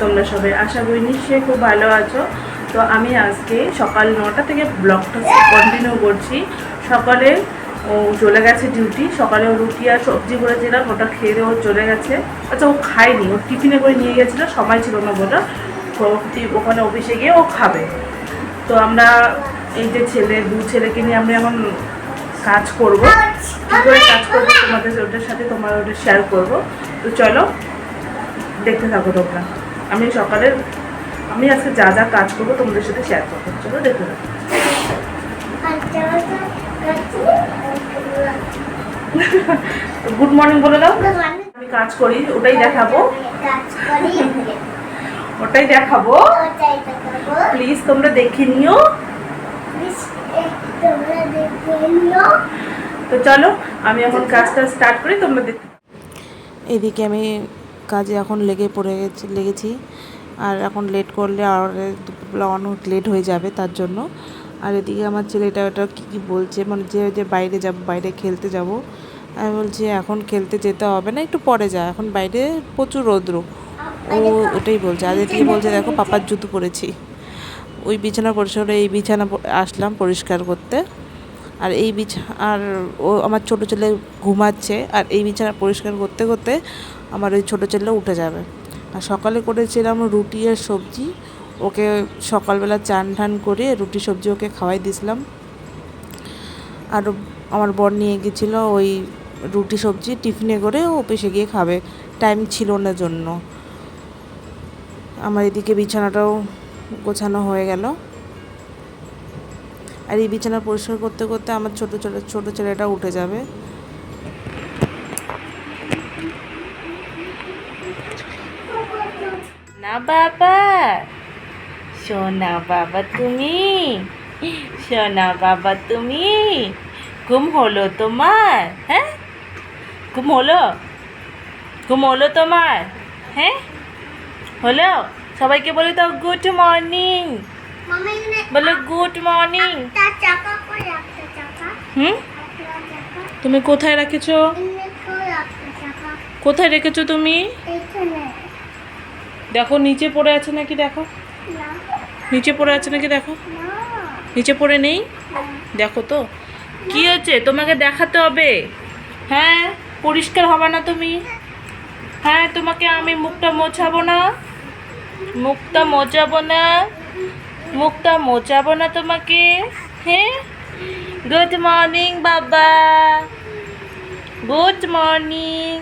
তোমরা সবাই আশা করি নিশ্চয়ই খুব ভালো আছো। তো আমি আজকে সকাল 9টা থেকে ব্লগটা কন্টিনিউ করছি। সকালে ও চলে গেছে ডিউটি, সকালে ও রুটি আর সবজি করেছিলাম, ওটা খেয়ে ও চলে গেছে। আচ্ছা, ও খায়নি, ও টিফিনে করে নিয়ে গেছিলো, সময় ছিল না বলে। তো ওখানে অফিসে গিয়ে ও খাবে। তো আমরা এই যে দু ছেলেকে নিয়ে আমরা এখন কাজ করব। কী করে কাজ করবো তোমাদের ওটার সাথে ওটা শেয়ার করবো। তো চলো দেখতে থাকো তোমরা। আমি আজকে যা যা কাজ করবো তোমাদের সাথে শেয়ার করবো, চলো দেখতে থাকো। গুড মর্নিং বলে দাও। আমি কাজ করি ওটাই দেখাবো, প্লিজ তোমরা দেখে নিও। তো চলো আমি এখন কাজটা স্টার্ট করি, তোমরা দেখতে। এদিকে আমি কাজে এখন লেগেছি আর এখন লেট করলে আর দুপুরবেলা অনেক লেট হয়ে যাবে তার জন্য। আর এদিকে আমার ছেলেটা ওটা কী বলছে, মানে যে বাইরে যাব, বাইরে খেলতে যাব। আমি বলছি এখন খেলতে যেতে হবে না, একটু পরে যা, এখন বাইরে প্রচুর রৌদ্র। ও ওটাই বলছে। আর এদিকে বলছে দেখো পাপার জুতো পরেছি। ওই বিছানা পরিষ্কার, এই বিছানা আসলাম পরিষ্কার করতে। আর আর ও আমার ছোটো ছেলে ঘুমাচ্ছে, আর এই বিছানা পরিষ্কার করতে করতে আমার ওই ছোটো ছেলে উঠে যাবে। আর সকালে করেছিলাম রুটি আর সবজি, ওকে সকালবেলা চান ঠান করে রুটি সবজি ওকে খাওয়াই দিয়েছিলাম। আর আমার বর নিয়ে গেছিলো ওই রুটি সবজি টিফিনে করে, ও অফিসে গিয়ে খাবে, টাইম ছিল না জন্য। আমার এদিকে বিছানাটাও গোছানো হয়ে গেল। আর এই বিছানা পরিষ্কার করতে করতে আমার ছোটো ছেলেটা উঠে যাবে। না বাবা, সোনা বাবা তুমি, সোনা বাবা তুমি, ঘুম হলো তোমার? হ্যাঁ, ঘুম হলো তোমার? হ্যাঁ হলো। সবাইকে বলে দাও গুড মর্নিং, বলো গুড মর্নিং। তুমি কোথায় রেখেছো? কোথায় রেখেছো তুমি? দেখো নিচে পড়ে আছে নাকি, দেখো নিচে পড়ে আছে নাকি, দেখো নিচে পড়ে নেই। দেখো তো কি হচ্ছে, তোমাকে দেখাতে হবে। হ্যাঁ, পরিষ্কার হবে না তুমি? হ্যাঁ, তোমাকে আমি মুখটা মোছাবো না, মুখটা মোছাবো না তোমাকে। হ্যাঁ, গুড মর্নিং বাবা, গুড মর্নিং।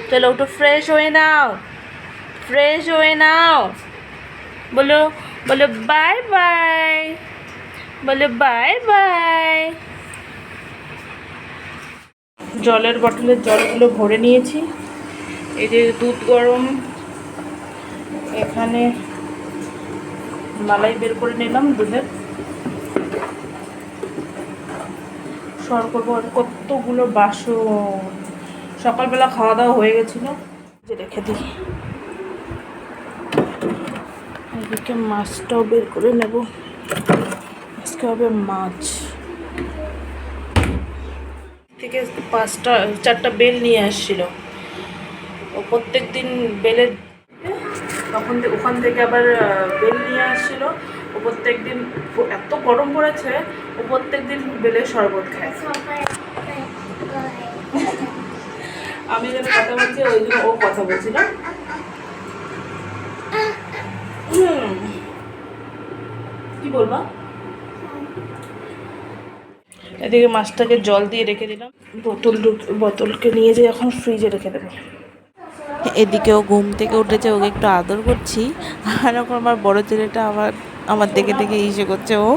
চলো একটু ফ্রেশ হয়ে নাও, বলো বাই বাই, বলো বাই বাই। জলের বটলের জলগুলো ভরে নিয়েছি। এই যে দুধ গরম, এখানে মালাই বের করে নিলাম দুধের, সর করবো। আর কতগুলো বাসন, সকালবেলা খাওয়া দাওয়া হয়ে গেছিলো, যে রেখে দিই। এদিকে মাছটাও বের করে নেব, আজকে হবে মাছ। থেকে 4টা বেল নিয়ে আসছিল ও, প্রত্যেক দিন বেলের, ওখান থেকে আবার বেল নিয়ে আসছিল ও। প্রত্যেক দিন এত গরম পড়েছে, ও প্রত্যেক দিন বেলের শরবত খায়। আমি যেন কথা বলছি, ওই জন্য ও কথা বলছিল। কি বলবা? এদিকে মাছটাকে জল দিয়ে রেখে দিলাম, বোতলকে নিয়ে যেয়ে এখন ফ্রিজে রেখে দেবো। এদিকেও ঘুম থেকে উঠেছে, ওকে একটু আদর করছি। আর এখন আমার বড় ছেলেটা আমার দেখে দেখে ইসে করছে, ও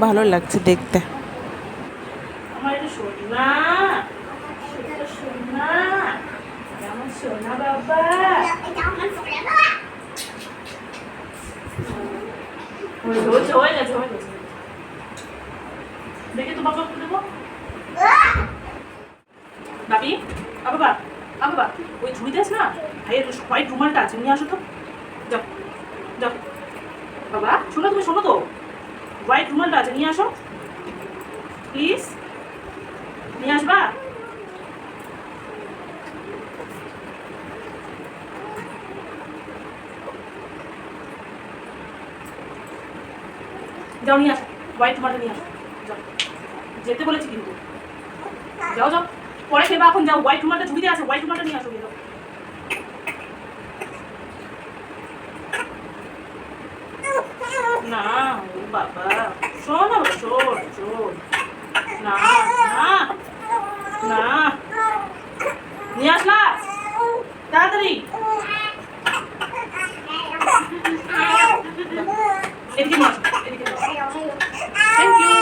ভালো লাগছে দেখতে। আমার এটা সোনা, সোনা, আমার সোনা বাবা। হয়ে গেছে। দেখি তো বাবা দেবো বাবি। বাবা, ওই ঝুড়ি দেস না, ভাইয়ের হোয়াইট রুমালটা আছে, নিয়ে আসো তো। যাও বাবা, শোনো তো, হোয়াইট রুমালটা আছে, নিয়ে আসো প্লিজ, নিয়ে আসবা। যাও নিয়ে আসো, হোয়াইট টমেটো নিয়ে আসো, যাও, যেতে বলেছি কিন্তু, যাও যাও, পরে খেবা, এখন যাও, হোয়াইট টমেটো ঝুড়িতে আছে, হোয়াইট টমেটো নিয়ে আসো, যাও। না ও বাবা, শোন না বাবা, শোন শোন, না না না, নিয়ে আসলা তাড়াতাড়ি, এদিকে নিয়ে আসো, এদিকে নিয়ে আসো। Thank you.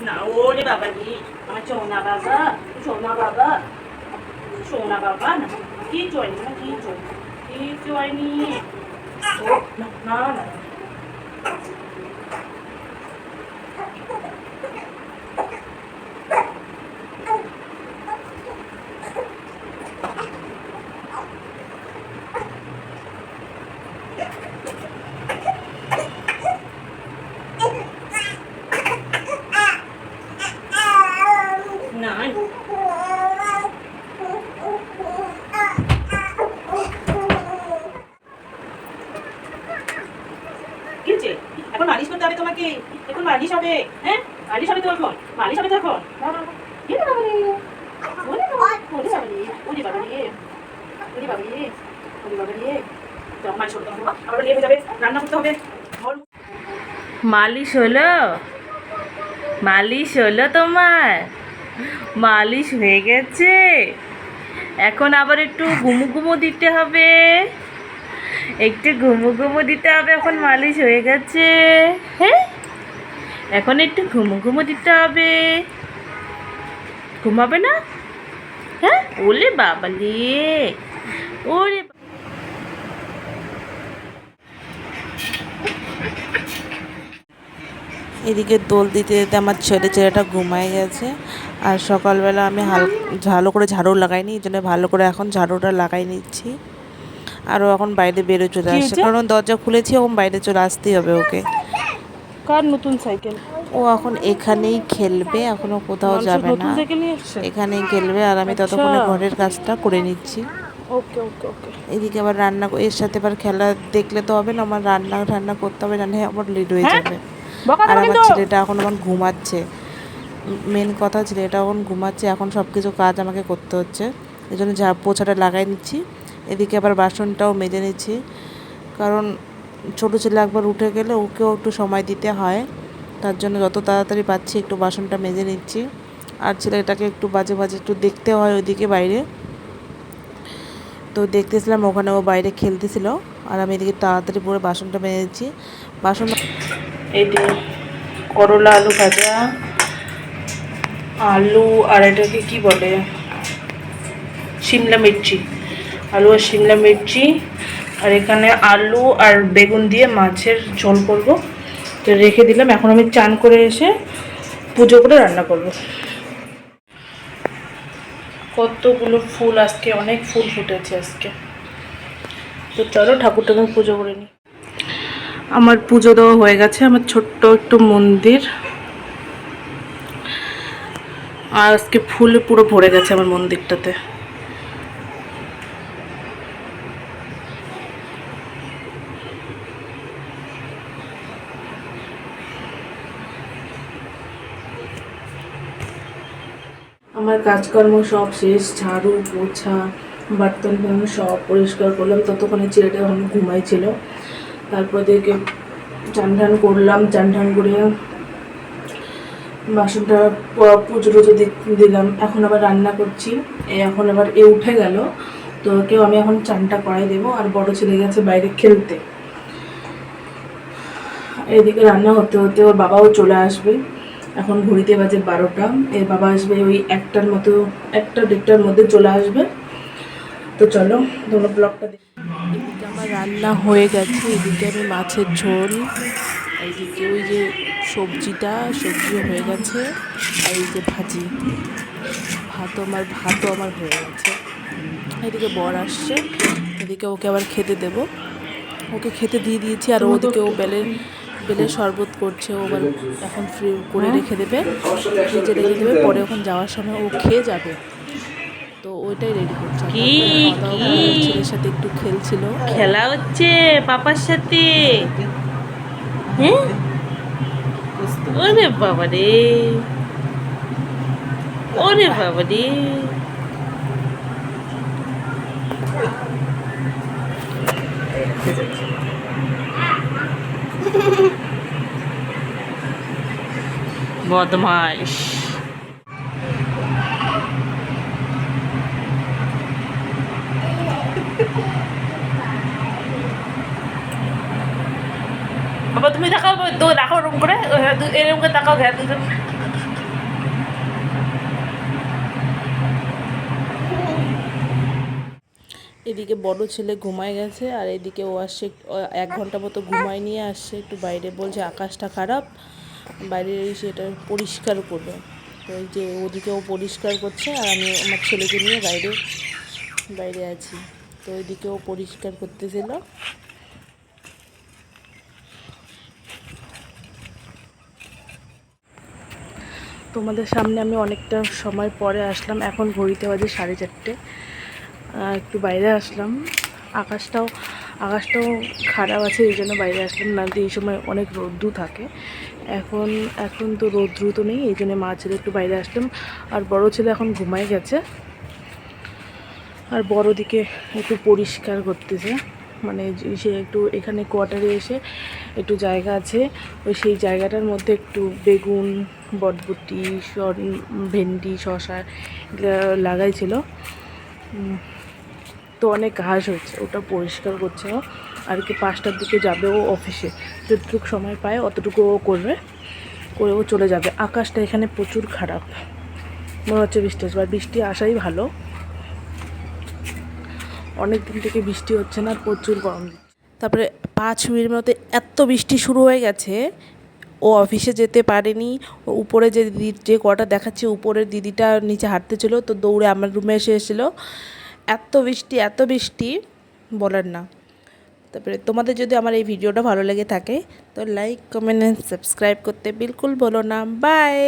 না ওরে বাবা রে, আমার সোনা বাবা, সোনা বাবা, সোনা বাবা, না কিচ্ছু হয়নি, না কিচ্ছু হয়নি, কিচ্ছু হয়নি। ও না না না, না কি হচ্ছে? এখন মালিশ করতে হবে তোমাকে, এখন মালিশ হবে, হ্যাঁ মালিশ হবে তো, এখন মালিশ হবে তো, এখন কি বাবা রে, ওরে বাবা, ওরে বাবা রে, ওরে বাবা রে, ওরে বাবা রে, ওরে বাবা রে, তো মালিশ করতে হবে, আবার লেগে যাবে, রান্না করতে হবে। মালিশ হলো, মালিশ হলো তোমার, মালিশ হয়ে গেছে, এখন আবার একটু ঘুমু ঘুমু দিতে হবে, একটু ঘুমু ঘুমু দিতে হবে, এখন মালিশ হয়ে গেছে, হ্যাঁ এখন একটু ঘুমু ঘুমু দিতে হবে, ঘুমাবে না, হ্যাঁ ওলে বাবালে, ওরে এদিকে দোল দিতে দিতে আমার ছেলেটা ঘুমায় গেছে। আর সকালবেলা আমি ভালো করে ঝাড়ু লাগাইনি, এই জন্য ভালো করে এখন ঝাড়ুটা লাগাই নিচ্ছি। আরও এখন বাইরে বেরোয় চলে আসছে, কারণ দরজা খুলেছি, এখন বাইরে চলে আসতেই হবে ওকে। কার নতুন সাইকেল? ও এখন এখানেই খেলবে, এখনো কোথাও যাবে না, এখানেই খেলবে। আর আমি ততক্ষণে ঘরের কাজটা করে নিচ্ছি। ওকে ওকে ওকে। এদিকে আবার রান্না, এর সাথে আবার খেলা দেখলে তো হবে না, আমার রান্না করতে হবে, রান্না আমার লেট হয়ে যাবে। আর আমার ছেলেটা এখন আমার ঘুমাচ্ছে, মেন কথা ছেলেটা এখন ঘুমাচ্ছে, এখন সব কিছু কাজ আমাকে করতে হচ্ছে, এই জন্য পোছাটা লাগাই নিচ্ছি। এদিকে আবার বাসনটাও মেজে নিচ্ছি, কারণ ছোটো ছেলে একবার উঠে গেলে ওকেও একটু সময় দিতে হয়, তার জন্য যত তাড়াতাড়ি পাচ্ছি একটু বাসনটা মেজে নিচ্ছি। আর ছেলেটাকে একটু বাজে বাজে একটু দেখতে হয় ওইদিকে বাইরে, তো দেখতেছিলাম ওখানে ও বাইরে খেলতেছিল, আর আমি এদিকে তাড়াতাড়ি পরে বাসনটা মেজে নিচ্ছি। বাসন এই যে করলা আলু ভাজা, আলু আর এটাকে কি বলে, শিমলা মির্চি, আলু আর শিমলা মির্চি, আর এখানে আলু আর বেগুন দিয়ে মাছের ঝোল করব, তো রেখে দিলাম। এখন আমি চান করে এসে পুজো করে রান্না করব। কতগুলো ফুল, আজকে অনেক ফুল ফুটেছে আজকে, তো চলো ঠাকুরটাকে পুজো করে নিই। আমার পুজো দেওয়া হয়ে গেছে, আমার ছোট্ট একটু মন্দির, আর আজকে ফুলে পুরো ভরে গেছে আমার মন্দিরটাতে। আমার কাজকর্ম সব শেষ, ঝাড়ু পোছা বার্তন সব পরিষ্কার করলাম, ততক্ষণে ছেলেটা এখন ঘুমাইছিল। তারপর দেখে চান ঠান করলাম, চান ঠান করে বাসনটা পুজো টুজো দিলাম। এখন আবার রান্না করছি, এখন আবার উঠে গেল, তো ওকেও আমি এখন চানটা করাই দেবো। আর বড় ছেলে গেছে বাইরে খেলতে। এদিকে রান্না হতে হতে ওর বাবাও চলে আসবে, এখন ঘড়িতে বাজে 12টা, এর বাবা আসবে ওই 1টার মতো, 1টা-1:30টার মধ্যে চলে আসবে। তো চলো তোমরা ব্লগটা দেখো। এদিকে আমার রান্না হয়ে গেছে, এদিকে আমি মাছের ঝোল, এইদিকে ওই যে সবজিও হয়ে গেছে, আর এই যে ভাতও আমার হয়ে গেছে। এদিকে বর আসছে, এদিকে ওকে আবার খেতে দেব, ওকে খেতে দিয়ে দিয়েছি। আর ওদিকে ও আপেলের শরবত করছে ও, আবার এখন ফ্রি করে রেখে দেবে, ফ্রিজে রেখে দেবে, পরে ওখানে যাওয়ার সময় ও খেয়ে যাবে, তো ওইটাই রেডি করছে। আর কি তারপরে খাওয়া দাওয়া করে ছেলের সাথে একটু খেলছিল। খেলা হচ্ছে পাপার সাথে? হ্যাঁ, ওরে বাবা রে, ওরে বাবা রে। বদমাইশ। বাবা তুমি দেখাও তো, দেখো ওরকম করে, এরকম করে তাকাও, ঘ্যা দুজন। এদিকে বড় ছেলে ঘুমায় গেছে, আর এদিকে ও আসছে 1 ঘন্টা মতো ঘুমায় নিয়ে আসছে একটু বাইরে, বলছে আকাশটা খারাপ, বাইরে এসে এটা পরিষ্কার করবে। তো এই যে ওদিকে ও পরিষ্কার করছে, আর আমি আমার ছেলেকে নিয়ে বাইরে বাইরে আছি। তো এদিকে ও পরিষ্কার করতেছিল। তোমাদের সামনে আমি অনেকটা সময় পরে আসলাম, এখন ঘড়িতে বাজে 4:30। একটু বাইরে আসলাম, আকাশটাও খারাপ আছে, এই জন্য বাইরে আসলাম, না এই সময় অনেক রোদ্দু থাকে। এখন তো রোদ্রু তো নেই, এই জন্য মা ছেলে একটু বাইরে আসলাম। আর বড় ছেলে এখন ঘুমায় গেছে, আর বড় দিকে একটু পরিষ্কার করতেছে, মানে সে একটু এখানে কোয়ার্টারে এসে একটু জায়গা আছে, ওই সেই জায়গাটার মধ্যে একটু বেগুন, বটবটি, ভেন্ডি, শসা লাগাইছিল, তো অনেক ঘাস হয়েছে, ওটা পরিষ্কার করছে ও। আর কি 5টার দিকে যাবে ও অফিসে, যতটুকু সময় পায় অতটুকু ও করবে, করে ও চলে যাবে। আকাশটা এখানে প্রচুর খারাপ, মনে হচ্ছে বৃষ্টি আসবে, আর বৃষ্টি আসাই ভালো, অনেক দিন থেকে বৃষ্টি হচ্ছে না, আর প্রচুর গরম দিচ্ছে। তারপরে 5 মিনিটের মধ্যে এত বৃষ্টি শুরু হয়ে গেছে, ও অফিসে যেতে পারেনি। ও উপরে যে কটা দেখাচ্ছে, উপরের দিদিটা নিচে হাঁটতে ছিল, তো দৌড়ে আমার রুমে এসেছিলো। এত বৃষ্টি বলার না। তারপরে তোমাদের যদি আমার এই ভিডিওটা ভালো লেগে থাকে, তো লাইক, কমেন্ট, সাবস্ক্রাইব করতে বিলকুল বলো না। বাই।